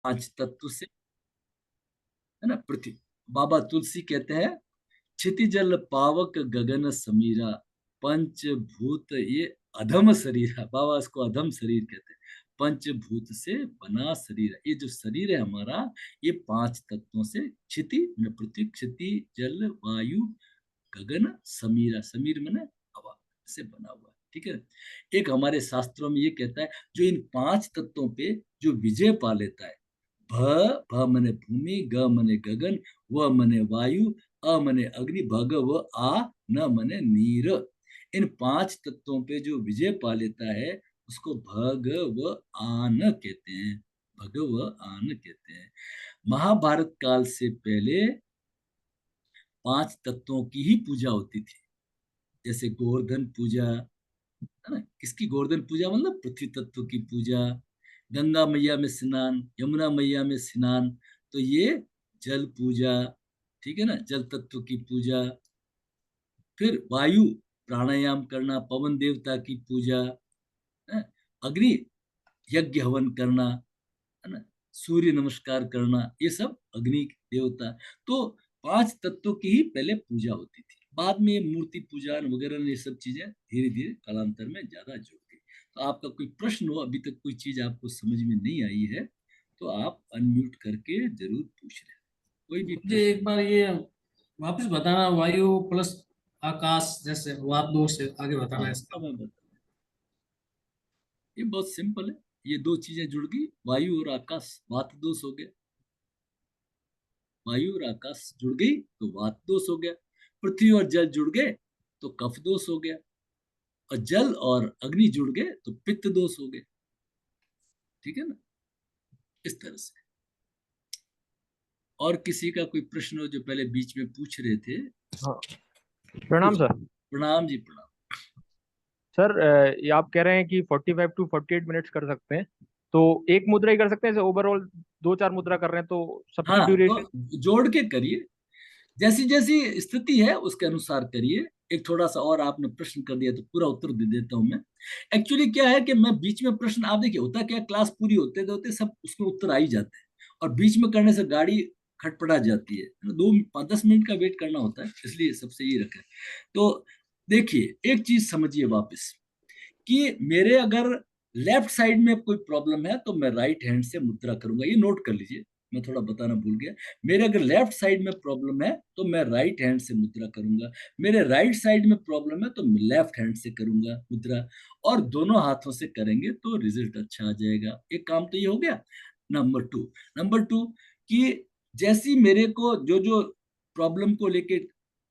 पांच तत्व से, है ना, पृथ्वी। बाबा तुलसी कहते हैं, क्षितिजल पावक गगन समीरा, पंचभूत ये अधम शरीर है। बाबा इसको अधम शरीर कहते हैं। पंचभूत से बना शरीर, ये जो शरीर है हमारा, ये पांच तत्वों से, क्षिति मैंने पृथ्वी, क्षिति जल वायु गगन समीरा, समीर मैंने हवा, से बना हुआ है। ठीक है। एक हमारे शास्त्रों में ये कहता है, जो इन पांच तत्वों पे जो विजय पा लेता है, भ मने भूमि, ग मने गगन, व मने वायु, अ मने अग्नि, भग व आ, न मने नीर। इन पांच तत्वों पे जो विजय पा लेता है, उसको भग व आन कहते हैं। भग व आन कहते हैं। महाभारत काल से पहले पांच तत्वों की ही पूजा होती थी। जैसे गोवर्धन पूजा, है ना, किसकी गोवर्धन पूजा, मतलब पृथ्वी तत्व की पूजा। गंगा मैया में स्नान, यमुना मैया में स्नान, तो ये जल पूजा। ठीक है ना, जल तत्व की पूजा। फिर वायु, प्राणायाम करना, पवन देवता की पूजा, है? अग्नि, यज्ञ हवन करना, है ना, सूर्य नमस्कार करना, ये सब अग्नि देवता। तो पांच तत्वों की ही पहले पूजा होती थी। बाद में ये मूर्ति पूजा वगैरह ये सब चीजें धीरे धीरे कालांतर में ज्यादा जुड़ गई। तो आपका कोई प्रश्न हो, अभी तक कोई चीज आपको समझ में नहीं आई है, तो आप अनम्यूट करके जरूर पूछ रहे हैं। कोई भी मुझे प्रश्न। एक बार ये वापस बताना, वायु प्लस आकाश, जैसे वात दो से आगे बताना हाँ, है इसका। अब मैं बता, ये बहुत सिंपल है। ये दो चीजें जुड़ गई, वायु और आकाश, वात दोष हो गया। वायु और आकाश जुड़ गई तो वात दोष हो गया। पृथ्वी और जल जुड़ गए तो कफ दोष हो गया। और जल और अग्नि जुड़ गए तो पित्त दोष हो गए। ठीक है ना, इस तरह से। और किसी का कोई प्रश्न हो जो पहले बीच में पूछ रहे थे, हाँ, प्रणाम पूछ। सर। प्रणाम जी, प्रणाम। सर, ये आप कह रहे हैं कि 45 to 48 मिनट्स कर सकते हैं, तो एक मुद्रा ही कर सकते हैं? ओवरऑल दो चार मुद्रा कर रहे हैं तो सबकी हाँ, ड्यूरेशन? तो जोड़ के करिए, जैसी जैसी स्थिति है उसके अनुसार करिए। एक थोड़ा सा और आपने प्रश्न कर दिया तो पूरा उत्तर दे देता हूं मैं। एक्चुअली क्या है कि मैं बीच में प्रश्न, आप देखिए होता क्या, क्लास पूरी होते होते सब उसमें उत्तर आ ही जाते हैं, और बीच में करने से गाड़ी खटपटा जाती है ना, 2 5 10 मिनट का वेट करना होता है, इसलिए सबसे ये रखा है। तो देखिए, एक चीज समझिए वापस, कि मेरे अगर लेफ्ट साइड में कोई प्रॉब्लम है तो मैं राइट हैंड से मुद्रा करूंगा, ये नोट कर लीजिए। मैं थोड़ा बताना भूल गया। मेरे अगर लेफ्ट साइड में प्रॉब्लम है तो मैं राइट हैंड से मुद्रा करूंगा। मेरे राइट साइड में प्रॉब्लम है तो मैं लेफ्ट हैंड से करूंगा मुद्रा। और दोनों हाथों से करेंगे तो रिजल्ट अच्छा आ जाएगा। एक काम तो ये हो गया। नंबर टू कि जैसी मेरे को जो जो प्रॉब्लम को लेके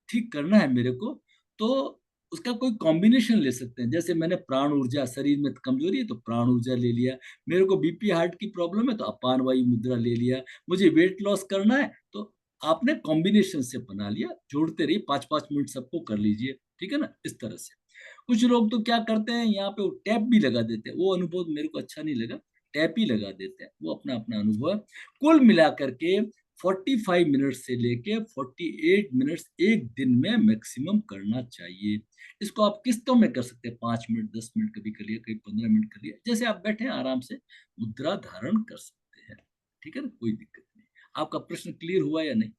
ठीक करना है मेरे को, तो उसका कोई कॉम्बिनेशन ले सकते हैं। जैसे मैंने प्राण ऊर्जा, शरीर में कमजोरी है तो प्राण ऊर्जा ले लिया। मेरे को बीपी हार्ट की प्रॉब्लम है तो अपान वायु मुद्रा ले लिया। मुझे वेट लॉस करना है तो आपने कॉम्बिनेशन से बना लिया। जोड़ते रहिए, 5 5 मिनट सबको कर लीजिए। ठीक है ना, इस तरह से। कुछ लोग तो क्या करते हैं, यहाँ पे वो टैप भी लगा देते हैं, वो अनुभव मेरे को अच्छा नहीं लगा। टैप ही लगा देते हैं, वो अपना अपना अनुभव है। कुल मिलाकर के 45 मिनट से लेके 48 मिनट्स एक दिन में मैक्सिमम करना चाहिए। इसको आप किस्तों में कर सकते हैं, 5 मिनट, 10 मिनट, कभी कर लिया, कभी 15 मिनट कर लिया, जैसे आप बैठे आराम से मुद्रा धारण कर सकते हैं। ठीक है ना, कोई दिक्कत नहीं। आपका प्रश्न क्लियर हुआ या नहीं?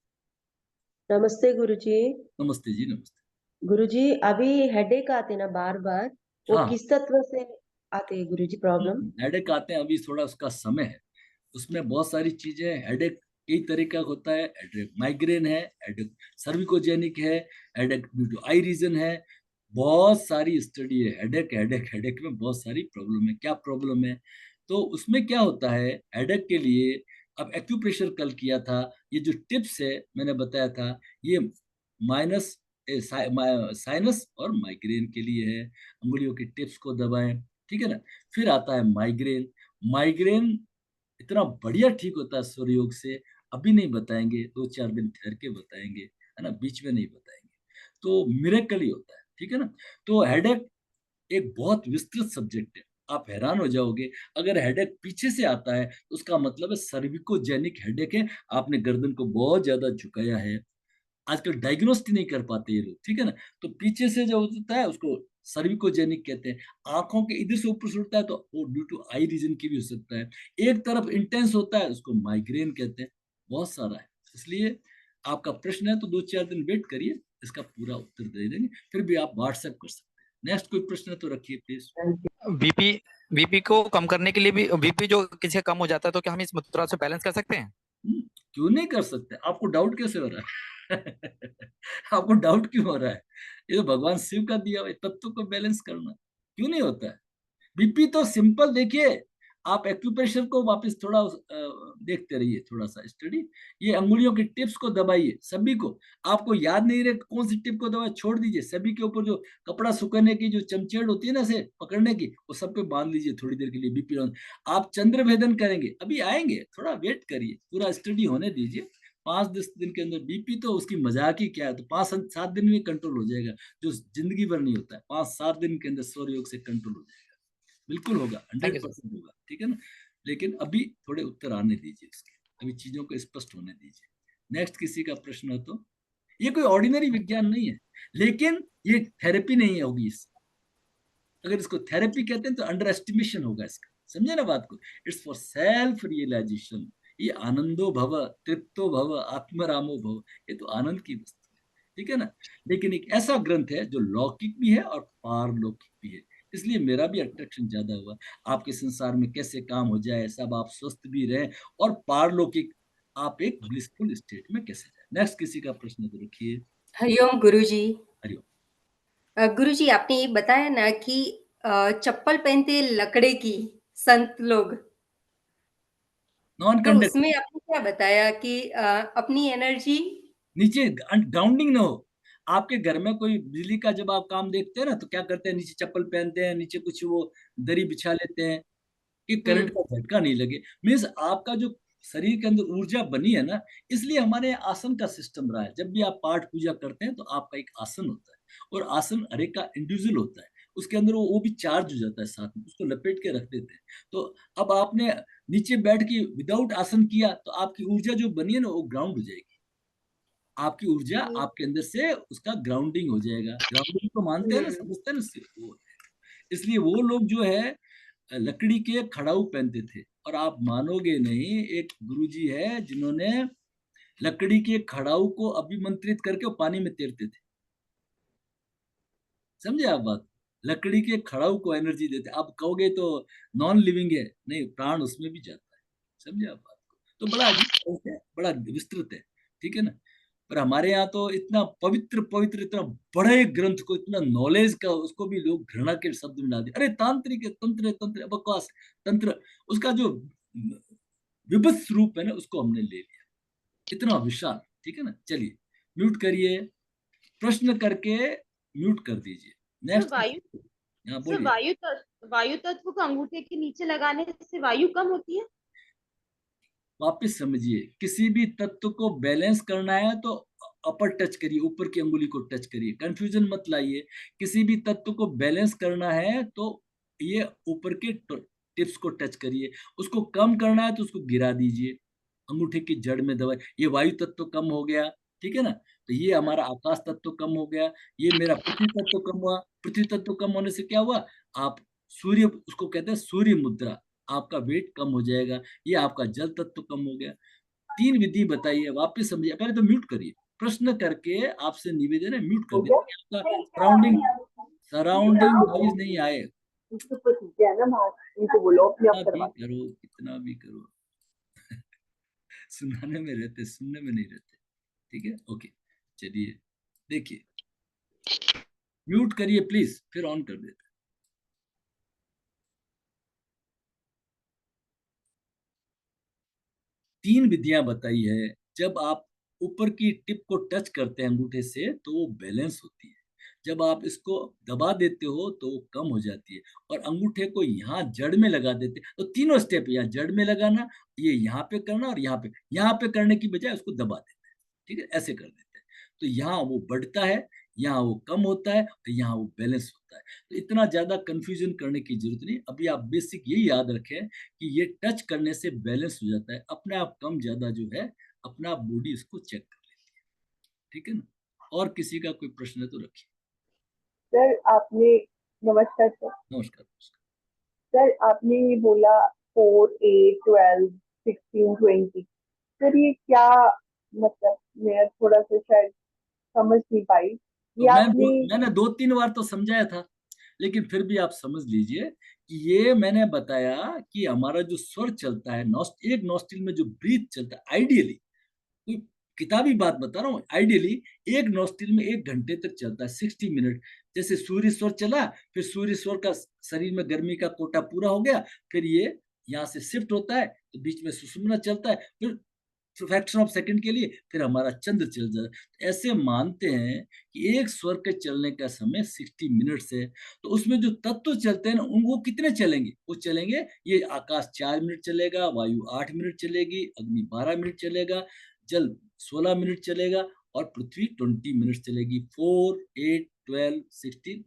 नमस्ते गुरुजी। नमस्ते जी, नमस्ते। गुरुजी, अभी हेडेक आते ना बार बार, वो हाँ, किस तत्व से आते हैं गुरुजी प्रॉब्लम? हेडेक आते हैं, अभी थोड़ा उसका समय है। उसमें बहुत सारी चीजें, हेडेक कई तरह का होता है। हेडेक माइग्रेन है, हेडेक सर्विकोजेनिक है, headache due to eye reason है। बहुत सारी स्टडी है। हेडेक हेडेक हेडेक में बहुत सारी प्रॉब्लम है। क्या प्रॉब्लम है, तो उसमें क्या होता है हेडेक के लिए। अब एक्यूप्रेशर कल किया था, ये जो टिप्स है मैंने बताया था, ये माइनस साइनस और माइग्रेन के लिए है। अंगुलियों की टिप्स को दबाएं। ठीक है ना। फिर आता है माइग्रेन। माइग्रेन इतना बढ़िया ठीक होता है सूर्य योग से। अभी नहीं बताएंगे, 2 4 दिन ठहर के बताएंगे, है ना, बीच में नहीं बताएंगे। तो मिरेकल ही होता है। ठीक है ना। तो हेडेक एक बहुत विस्तृत सब्जेक्ट है। आप हैरान हो जाओगे, अगर हेडेक पीछे से आता है तो उसका मतलब है सर्विकोजेनिक हेडेक है। आपने गर्दन को बहुत ज्यादा झुकाया है, आजकल डायग्नोस्ट नहीं कर पाते ये लोग, ठीक है ना। तो पीछे से जो होता है उसको सर्विकोजेनिक कहते हैं। आंखों के इधर से ऊपर से उठता है तो वो ड्यू टू आई रीजन की भी हो सकता है। एक तरफ इंटेंस होता है उसको माइग्रेन कहते हैं। बहुत सारा है, इसलिए आपका प्रश्न है तो 2-4 दिन वेट करिए, इसका पूरा उत्तर दे देंगे। फिर भी आप व्हाट्सएप कर सकते हैं। नेक्स्ट कोई प्रश्न है तो रखिए प्लीज। बीपी बीपी को कम करने के लिए भी, बीपी जो किसी का कम हो जाता है, तो क्या हम इस मुद्रा से बैलेंस कर सकते हैं? क्यों नहीं कर सकते? आपको डाउट कैसे हो रहा है? आपको डाउट क्यों हो रहा है? ये तो भगवान शिव का दिया हुआ तत्व को बैलेंस करना, क्यों नहीं होता है? बीपी तो सिंपल, देखिए आप एक्यूप्रेशर को वापस थोड़ा देखते रहिए, थोड़ा सा स्टडी। ये अंगुलियों की टिप्स को दबाइए सभी को। आपको याद नहीं रहे कौन सी टिप को दबाए, छोड़ दीजिए। सभी के ऊपर जो कपड़ा सुखाने की जो चमचेड़ होती है ना से पकड़ने की, वो सब पे बांध लीजिए थोड़ी देर के लिए बीपी। आप चंद्र भेदन करेंगे, अभी आएंगे, थोड़ा वेट करिए, पूरा स्टडी होने दीजिए। 5-10 दिन के अंदर बीपी तो उसकी मजाक ही क्या है, तो 5-7 दिन में कंट्रोल हो जाएगा, जो जिंदगी भर नहीं होता है। 5-7 दिन के अंदर सौर योग से कंट्रोल हो जाएगा, बिल्कुल होगा, 100% होगा, ठीक है ना। लेकिन अभी थोड़े उत्तर आने दीजिए इसके, अभी चीजों को स्पष्ट होने दीजिए। नेक्स्ट किसी का प्रश्न हो तो। ये कोई ऑर्डिनरी विज्ञान नहीं है, लेकिन ये थेरेपी नहीं होगी इससे। अगर इसको थेरेपी कहते हैं तो अंडर एस्टिमेशन होगा इसका, समझे ना बात को। It's for self realization. ये आनंदो भव, तृप्तो भव, आत्मरामो भव, ये तो आनंद की वस्तु है, ठीक है ना। लेकिन एक ऐसा ग्रंथ है जो लौकिक भी है और पारलौकिक भी है, इसलिए मेरा भी अट्रैक्शन ज्यादा हुआ। आपके संसार में कैसे काम हो जाए, सब आप स्वस्थ भी रहे, और पारलौकिक आप एक ब्लिसफुल स्टेट में कैसे जाए। नेक्स्ट किसी का प्रश्न तो रखिए। हरिओम गुरुजी। हरिओम। गुरुजी, आपने ये बताया ना कि चप्पल पहनते लकड़े की संत लोग, नॉन तो कंडक्ट, उसमें आपने क्या बताया कि अपनी एनर्जी नीचे ग्राउंडिंग ना हो। आपके घर में कोई बिजली का जब आप काम देखते हैं ना, तो क्या करते हैं, नीचे चप्पल पहनते हैं, नीचे कुछ वो दरी बिछा लेते हैं कि करंट का झटका नहीं लगे। मीन्स आपका जो शरीर के अंदर ऊर्जा बनी है ना, इसलिए हमारे यहाँ आसन का सिस्टम रहा है। जब भी आप पाठ पूजा करते हैं तो आपका एक आसन होता है, और आसन हर एक का इंडिविजुअल होता है, उसके अंदर वो भी चार्ज हो जाता है साथ में, उसको लपेट के रख देते हैं। तो अब आपने नीचे बैठ के विदाउट आसन किया तो आपकी ऊर्जा जो बनी है ना, वो ग्राउंड हो जाएगी। आपकी ऊर्जा आपके अंदर से उसका ग्राउंडिंग हो जाएगा। ग्राउंडिंग को मानते हैं ना, समझते हैं ना वो। इसलिए वो लोग जो है लकड़ी के खड़ाऊ पहनते थे। और आप मानोगे नहीं, एक गुरुजी है जिन्होंने लकड़ी के खड़ाऊ को अभिमंत्रित करके वो पानी में तैरते थे। समझे आप बात? लकड़ी के खड़ाऊ को एनर्जी देते। आप कहोगे तो नॉन लिविंग है, नहीं, प्राण उसमें भी जाता है। समझे आप बात को? तो बड़ा अजीब है, बड़ा विस्तृत है, ठीक है ना। पर हमारे यहाँ तो इतना पवित्र पवित्र, इतना बड़े ग्रंथ को, इतना नॉलेज का, उसको भी लोग घृणा के शब्द में डाल दिए। अरे तांत्रिक है, तंत्र है, तंत्र है, बकवास। तंत्र उसका जो विभत्स रूप है ना, उसको हमने ले लिया, इतना विशाल, ठीक है ना। चलिए म्यूट करिए, प्रश्न करके म्यूट कर दीजिए। Sir next. वायु हाँ सर बोलिए। वायु तत्व को अंगूठे के नीचे लगाने से वायु कम होती है। वापस समझिए, किसी भी तत्व को बैलेंस करना है तो अपर टच करिए, ऊपर की अंगुली को टच करिए, कंफ्यूजन मत लाइए। किसी भी तत्व को बैलेंस करना है तो ये ऊपर के टिप्स को टच करिए। उसको कम करना है तो उसको गिरा दीजिए, अंगूठे की जड़ में दबाए। ये वायु तत्व कम हो गया, ठीक है ना। तो ये हमारा आकाश तत्व कम हो गया, ये मेरा पृथ्वी तत्व कम हुआ। पृथ्वी तत्व कम होने से क्या हुआ, आप सूर्य, उसको कहते हैं सूर्य मुद्रा, आपका वेट कम हो जाएगा। ये आपका जल तत्व कम हो गया। 3 विधि बताइए, वापस समझिए। पहले तो म्यूट करिए, प्रश्न करके आपसे निवेदन है म्यूट कर दीजिए, आपका सराउंडिंग सराउंडिंग नॉइज नहीं आए। कितना भी करो, कितना भी करो, सुनाने में रहते, सुनने में नहीं रहते, ठीक है। ओके चलिए, देखिए म्यूट करिए प्लीज, फिर ऑन कर देते। 3 विधियां बताई है। जब आप ऊपर की टिप को टच करते हैं अंगूठे से तो वो बैलेंस होती है। जब आप इसको दबा देते हो तो वो कम हो जाती है। और अंगूठे को यहाँ जड़ में लगा देते हैं तो तीनों स्टेप, यहाँ जड़ में लगाना, ये यहाँ पे करना, और यहाँ पे करने की बजाय उसको दबा देते हैं, ठीक है, ऐसे कर देते हैं। तो यहाँ वो बढ़ता है, यहाँ वो कम होता है, और यहाँ वो बैलेंस होता है। तो इतना ज्यादा कंफ्यूजन करने की जरूरत नहीं। अभी आप बेसिक यही याद रखें कि ये टच करने से बैलेंस हो जाता है, अपने आप कम ज्यादा जो है, अपना बॉडी इसको चेक कर लेती है, ठीक है ना? और किसी का कोई प्रश्न है तो रखिए। सर आपने, नमस्कार सर। नमस्कार। सर आपने ये बोला 4, 8, 12, 16, 20, सर ये क्या मतलब, मैं थोड़ा सा शायद समझ नहीं पाई तो ये आपने। मैंने 2-3 बार तो समझाया था, लेकिन फिर भी आप समझ लीजिए कि ये मैंने बताया कि हमारा जो स्वर चलता है, एक नॉस्ट्रिल में जो ब्रीथ चलता है, आइडियली कोई किताबी बात बता रहा हूँ, आइडियली एक नॉस्ट्रिल में 1 घंटे तक चलता है, 60 मिनट। जैसे सूर्य स्वर चला, फिर सूर्य स्वर का शरीर में गर्मी का कोटा पूरा हो गया, फिर ये यहाँ से शिफ्ट होता है, तो बीच में सुषुम्ना चलता है, फिर फ्रैक्शन ऑफ सेकंड के लिए फिर हमारा चंद्र चल जाता है। ऐसे मानते हैं कि एक स्वर के चलने का समय 60 मिनट है। तो उसमें जो तत्व चलते हैं ना, वो कितने चलेंगे? वो चलेंगे, ये आकाश 4 मिनट चलेगा, वायु 8 मिनट चलेगी, अग्नि 12 मिनट चलेगा, जल 16 मिनट चलेगा, और पृथ्वी 20 मिनट चलेगी। 4, 8, 12, 16।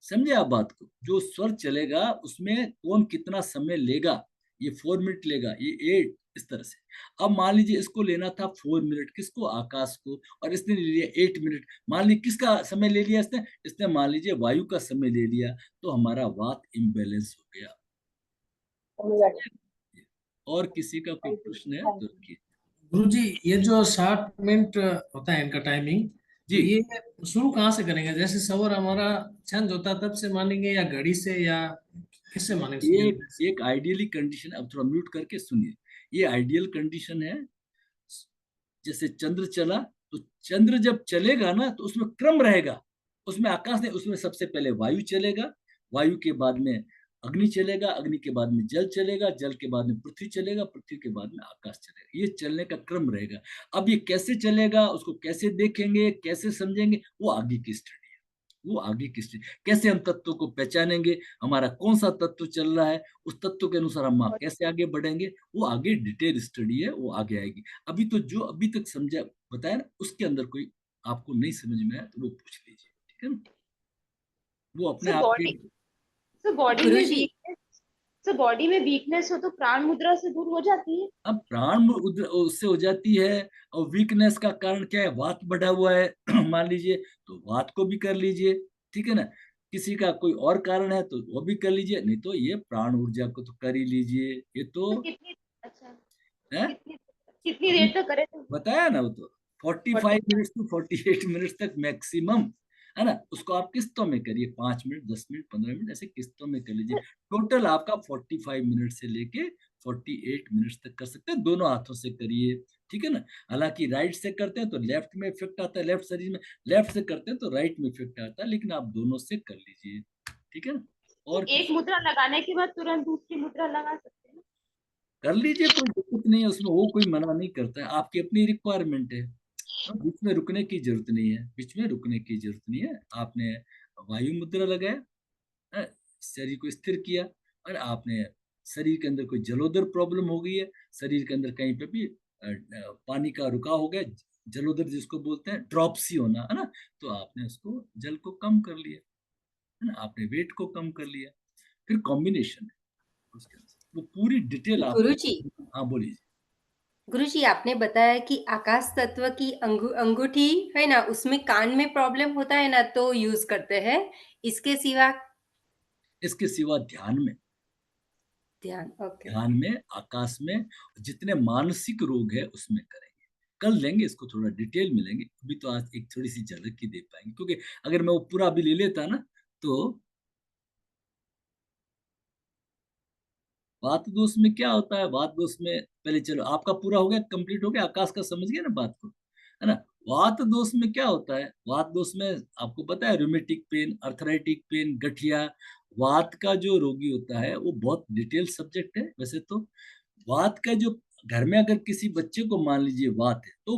समझे आप बात को? जो स्वर चलेगा उसमें कौन कितना समय लेगा, ये 4 मिनट लेगा, ये 8, इस तरह से। अब मान लीजिए इसको लेना था 4 मिनट, किसको? आकाश को, और इसने ले लिया 8 मिनट। मान लीजिए किसका समय ले लिया इसने? इसने मान लीजिए वायु का समय ले लिया, तो हमारा वात इम्बैलेंस हो गया। समझ आ गया। और किसी का कोई प्रश्न है तो रखिए। गुरुजी ये जो 60 मिनट होता है इनका टाइमिंग, तो जी। ये शुरू कहाँ से करेंगे? जैसे सवर हमारा चेंज होता है तब से मानेंगे, या घड़ी से, या किससे मानेंगे? एक आइडियली कंडीशन, अब थोड़ा म्यूट करके सुनिए। ये आइडियल कंडीशन है। जैसे चंद्र चला, तो चंद्र जब चलेगा ना, तो उसमें क्रम रहेगा, उसमें आकाश नहीं, उसमें सबसे पहले वायु चलेगा, वायु के बाद में अग्नि चलेगा, अग्नि के बाद में जल चलेगा, जल के बाद में पृथ्वी चलेगा, पृथ्वी के बाद में आकाश चलेगा। ये चलने का क्रम रहेगा। अब ये कैसे चलेगा, उसको कैसे देखेंगे, कैसे समझेंगे, वो आगे की स्टडी है। वो आगे की स्टडी, कैसे हम तत्वों को पहचानेंगे, हमारा कौन सा तत्व चल रहा है, उस तत्व के अनुसार हम कैसे आगे बढ़ेंगे, वो आगे डिटेल स्टडी है, वो आगे आएगी। अभी तो जो अभी तक समझा बताया ना, उसके अंदर कोई आपको नहीं समझ में आया तो वो पूछ लीजिए, ठीक है ना? वो अपने सर आप बॉडी की। सर बॉडी में गुरुजी वीकनेस सर बॉडी में वीकनेस हो तो प्राण मुद्रा से दूर हो जाती है। अब प्राण उससे हो जाती है। और वीकनेस का कारण क्या है? वात बढ़ा हुआ है मान लीजिए, तो वात को भी कर लीजिए, ठीक है ना? किसी का कोई और कारण है तो वो भी कर लीजिए, नहीं तो ये प्राण ऊर्जा को तो कर ही लीजिए। ये तो तो कितनी अच्छा है, कितनी कितनी अभी देर तक करे तो? बताया ना, वो तो 45 मिनट to 48 मिनट तक मैक्सिमम, है ना? उसको आप किस्तों में करिए, 5 मिनट, 10 मिनट, 15 मिनट, ऐसे किस्तों में कर लीजिए। टोटल आपका 45 मिनट से लेके 48 मिनट तक कर सकते हैं, दोनों हाथों से करिए, ठीक है ना? हालांकि राइट से करते हैं तो लेफ्ट में इफेक्ट आता है, लेफ्ट शरीर में, लेफ्ट से करते हैं तो राइट में इफेक्ट आता है, लेकिन आप दोनों से कर लीजिए, ठीक है ना? और एक मुद्रा लगाने के बाद तुरंत दूसरी मुद्रा लगा सकते हैं ना? कर लीजिए, कोई दिक्कत नहीं है उसमें, वो कोई मना नहीं करता है, आपकी अपनी रिक्वायरमेंट है। बीच में रुकने की जरूरत नहीं है, बीच में रुकने की जरूरत नहीं है। आपने वायु मुद्रा लगाया, शरीर को स्थिर किया, और आपने शरीर के अंदर कोई जलोदर प्रॉब्लम हो गई है, शरीर के अंदर कहीं पे भी पानी का रुकाव हो गया, जलोदर जिसको बोलते हैं, ड्रॉपसी होना, है ना? तो आपने उसको जल को कम कर लिया, है ना? आपने वेट को कम कर लिया। फिर कॉम्बिनेशन है उसके अंदर, वो पूरी डिटेल आप। गुरुजी हाँ बोलिए। गुरुजी आपने बताया कि आकाश तत्व की अंगूठी है ना, उसमें कान में प्रॉब्लम होता है ना, तो यूज करते हैं। इसके सिवा इसके सिवा ध्यान में, ध्यान। ओके। ध्यान में, आकाश में, जितने मानसिक रोग है उसमें करेंगे। कल लेंगे इसको, थोड़ा डिटेल में लेंगे, अभी तो आज एक थोड़ी सी झलक ही दे पाएंगे, क्योंकि अगर मैं वो पूरा अभी ले लेता ना, तो वात दोष में क्या होता है? वात दोष में पहले चलो आपका पूरा हो गया, कंप्लीट हो गया, आकाश का समझ गया ना बात को, है ना? वात दोष में क्या होता है? वात दोष में आपको पता है, रूमेटिक पेन, अर्थराइटिक पेन, गठिया। वात का जो रोगी होता है वो बहुत डिटेल सब्जेक्ट है वैसे तो। वात का जो, घर में अगर किसी बच्चे को मान लीजिए वात है, तो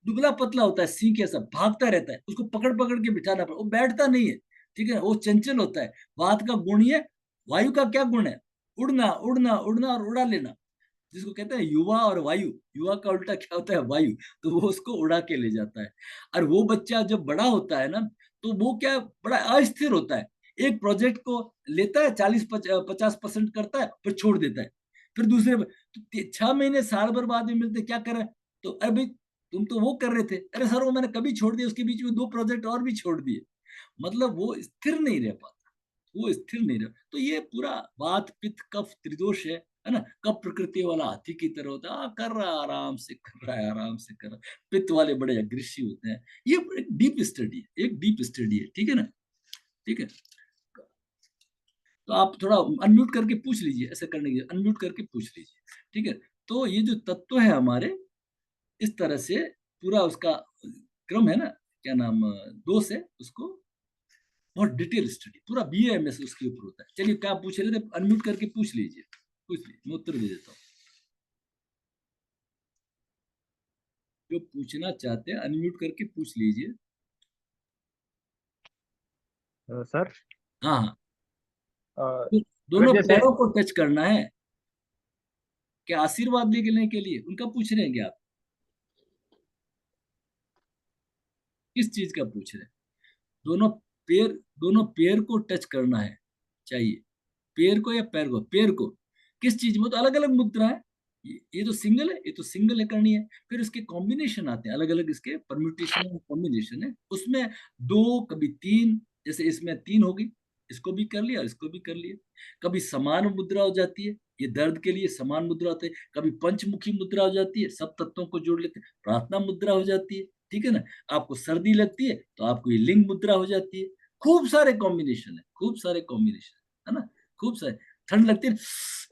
दुबला पतला होता है, सिंह ऐसा भागता रहता है, उसको पकड़ पकड़ के बिठाना पड़ता, वो बैठता नहीं है, ठीक है? वो चंचल होता है। वात का गुण ही है। वायु का क्या गुण है? उड़ना, उड़ना, उड़ना और उड़ा लेना, जिसको कहते हैं युवा और वायु। युवा का उल्टा क्या होता है? वायु। तो वो उसको उड़ा के ले जाता है। और वो बच्चा जब बड़ा होता है ना, तो वो क्या, बड़ा अस्थिर होता है। एक प्रोजेक्ट को लेता है, 40-50% करता है, फिर छोड़ देता है, फिर दूसरे तो 6 महीने, साल भर बाद में मिलते क्या कर रहे हैं, तो अरे भाई तुम तो वो कर रहे थे, अरे सर वो मैंने कभी छोड़ दिया, उसके बीच में 2 प्रोजेक्ट और भी छोड़ दिए। मतलब वो स्थिर नहीं रह पाता, वो स्थिर नहीं रह। तो ये पूरा वात पित्त कफ त्रिदोष है ना। कफ प्रकृति वाला हाथी की तरह होता है, कर रहा है आराम से, कर रहा है आराम से कर रहा है। पित्त वाले बड़े अग्रेसिव होते हैं। ये एक डीप स्टडी है, एक डीप स्टडी है, ठीक है ना। ठीक है, तो आप थोड़ा अनम्यूट करके पूछ लीजिए, ऐसे करने की अनम्यूट करके पूछ लीजिए, ठीक है। तो ये जो तत्व है हमारे, इस तरह से पूरा उसका क्रम है ना, क्या नाम दोष है उसको, बहुत डिटेल स्टडी, पूरा बीएएमएस उसके ऊपर होता है। चलिए क्या पूछ रहे थे, अनम्यूट करके पूछ लीजिए, पूछ लीजिए, मैं उत्तर दे देता हूँ। जो पूछना चाहते हैं अनम्यूट करके पूछ लीजिए। सर हाँ हाँ, अगर दोनों जैसे पैरों को टच करना है, क्या आशीर्वाद लेने के लिए उनका पूछ रहे हैं क्या आप? किस चीज का पूछ रहे हैं? दोनों पैर, दोनों पैर को टच करना है, चाहिए पैर को या पैर को, पैर को किस चीज में, तो अलग अलग मुद्रा है। ये तो सिंगल है, ये तो सिंगल है करनी है। फिर उसके कॉम्बिनेशन आते हैं, अलग अलग इसके परम्यूटेशन कॉम्बिनेशन है उसमें, 2 कभी 3, जैसे इसमें 3 होगी, इसको भी कर लिया, इसको भी कर लिया। कभी समान मुद्रा हो जाती है, ये दर्द के लिए समान मुद्रा होती है। कभी पंचमुखी मुद्रा हो जाती है, सब तत्वों को जोड़ लेते हैं, प्रार्थना मुद्रा हो जाती है, ठीक है ना। आपको सर्दी लगती है तो आपको ये लिंग मुद्रा हो जाती है। खूब सारे कॉम्बिनेशन है, खूब सारे कॉम्बिनेशन है ना, खूब सारे। ठंड लगती है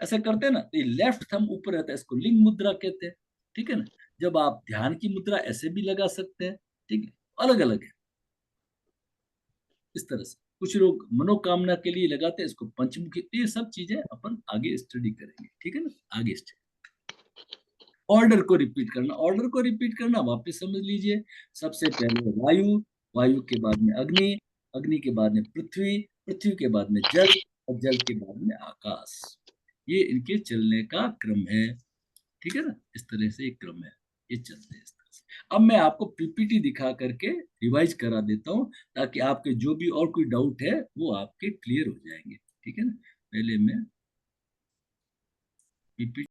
ऐसा करते हैं ना, तो ये लेफ्ट थंब ऊपर रहता है, इसको लिंग मुद्रा कहते हैं, ठीक है ना। जब आप ध्यान की मुद्रा ऐसे भी लगा सकते हैं, ठीक है, अलग अलग है इस तरह से। कुछ लोग मनोकामना के लिए लगाते हैं इसको पंचमुखी। ये सब चीजें अपन आगे स्टडी करेंगे, ठीक है ना, आगे स्टडी। ऑर्डर को रिपीट करना, ऑर्डर को रिपीट करना वापस समझ लीजिए। सबसे पहले वायु, वायु के बाद में अग्नि, अग्नि के बाद में पृथ्वी, पृथ्वी के बाद में जल, और जल के बाद में आकाश। ये इनके चलने का क्रम है, ठीक है ना। इस तरह से एक क्रम है, ये चलते हैं इस तरह से। अब मैं आपको पीपीटी दिखा करके रिवाइज करा देता हूँ, ताकि आपके जो भी और कोई डाउट है वो आपके क्लियर हो जाएंगे, ठीक है ना। पहले मैं पीपीटी